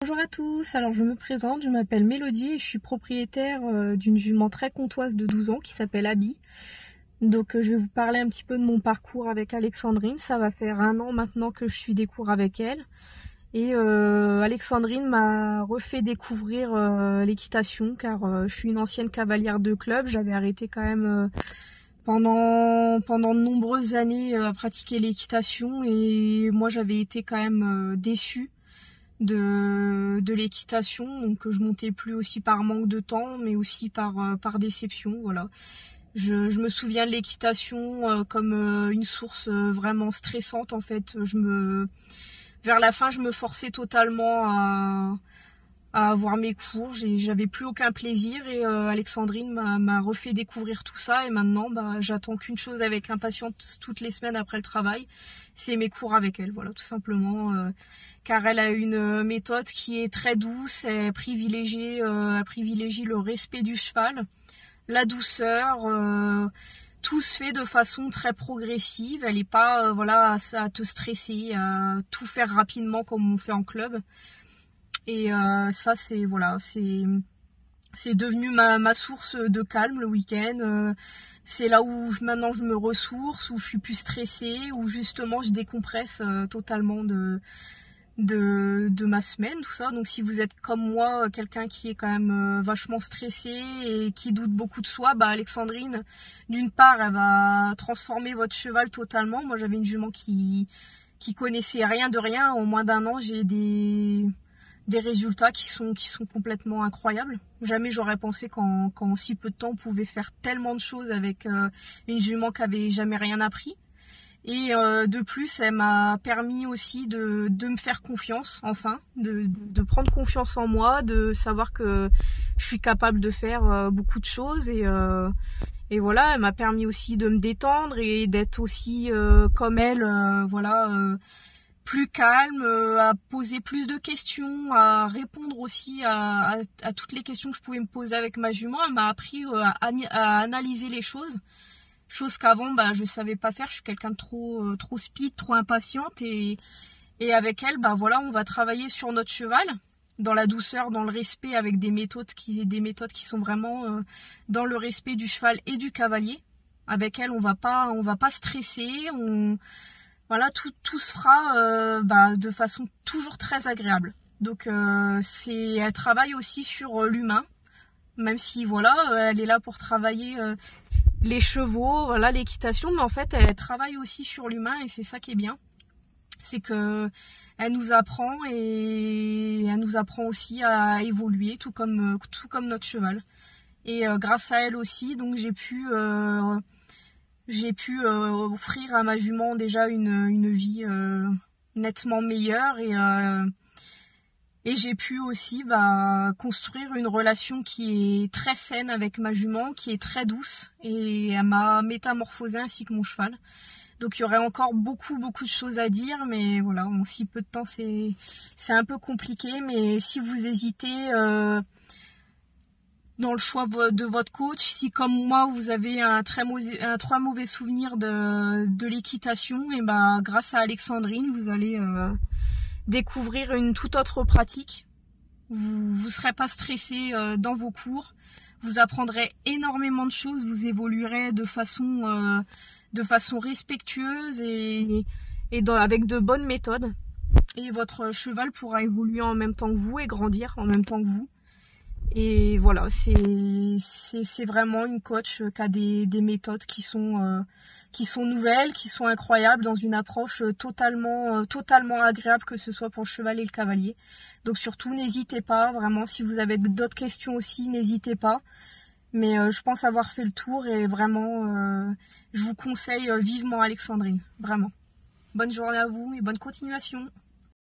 Bonjour à tous, alors je me présente, je m'appelle Mélodie et je suis propriétaire d'une jument très comtoise de 12 ans qui s'appelle Abby. Donc je vais vous parler un petit peu de mon parcours avec Alexandrine. Ça va faire 1 an maintenant que je suis des cours avec elle. Et Alexandrine m'a refait découvrir l'équitation car je suis une ancienne cavalière de club. J'avais arrêté quand même pendant de nombreuses années à pratiquer l'équitation et moi j'avais été quand même déçue de l'équitation, donc je montais plus aussi par manque de temps mais aussi par déception. Voilà, je me souviens de l'équitation comme une source vraiment stressante. En fait, vers la fin je me forçais totalement à avoir mes cours, j'avais plus aucun plaisir et Alexandrine m'a refait découvrir tout ça et maintenant j'attends qu'une chose avec impatience toutes les semaines après le travail, c'est mes cours avec elle. Voilà, tout simplement, car elle a une méthode qui est très douce, elle privilégie le respect du cheval, la douceur, tout se fait de façon très progressive, elle n'est pas voilà, à te stresser, à tout faire rapidement comme on fait en club. Et ça, c'est voilà, c'est devenu ma source de calme le week-end. C'est là où maintenant je me ressource, où je suis plus stressée, où justement je décompresse totalement de ma semaine, tout ça. Donc si vous êtes comme moi, quelqu'un qui est quand même vachement stressé et qui doute beaucoup de soi, Alexandrine, d'une part, elle va transformer votre cheval totalement. Moi, j'avais une jument qui connaissait rien de rien. En moins d'1 an, j'ai des résultats qui sont complètement incroyables. Jamais j'aurais pensé qu'en si peu de temps on pouvait faire tellement de choses avec une jument qui avait jamais rien appris. Et de plus, elle m'a permis aussi de me faire confiance, enfin, de prendre confiance en moi, de savoir que je suis capable de faire beaucoup de choses et voilà, elle m'a permis aussi de me détendre et d'être aussi comme elle, voilà, plus calme, à poser plus de questions, à répondre aussi à toutes les questions que je pouvais me poser avec ma jument. Elle m'a appris à analyser les choses qu'avant je savais pas faire. Je suis quelqu'un de trop speed, trop impatiente et avec elle voilà, on va travailler sur notre cheval dans la douceur, dans le respect, avec des méthodes qui sont vraiment dans le respect du cheval et du cavalier. Avec elle, on va pas stresser, voilà, tout se fera de façon toujours très agréable. Donc elle travaille aussi sur l'humain, même si voilà, elle est là pour travailler les chevaux, voilà, l'équitation, mais en fait elle travaille aussi sur l'humain et c'est ça qui est bien. C'est que elle nous apprend et elle nous apprend aussi à évoluer, tout comme notre cheval. Et grâce à elle aussi, donc j'ai pu offrir à ma jument déjà une vie nettement meilleure et j'ai pu aussi construire une relation qui est très saine avec ma jument, qui est très douce et elle m'a métamorphosée ainsi que mon cheval. Donc il y aurait encore beaucoup de choses à dire, mais voilà, en si peu de temps c'est un peu compliqué. Mais si vous hésitez dans le choix de votre coach, si comme moi vous avez un très mauvais souvenir de l'équitation, et grâce à Alexandrine vous allez découvrir une toute autre pratique. Vous serez pas stressé dans vos cours, vous apprendrez énormément de choses, vous évoluerez de façon respectueuse et avec de bonnes méthodes, et votre cheval pourra évoluer en même temps que vous et grandir en même temps que vous. Et voilà, c'est vraiment une coach qui a des méthodes qui sont nouvelles, qui sont incroyables, dans une approche totalement agréable, que ce soit pour le cheval et le cavalier. Donc surtout, n'hésitez pas, vraiment, si vous avez d'autres questions aussi, n'hésitez pas. Mais je pense avoir fait le tour et vraiment, je vous conseille vivement Alexandrine, vraiment. Bonne journée à vous et bonne continuation.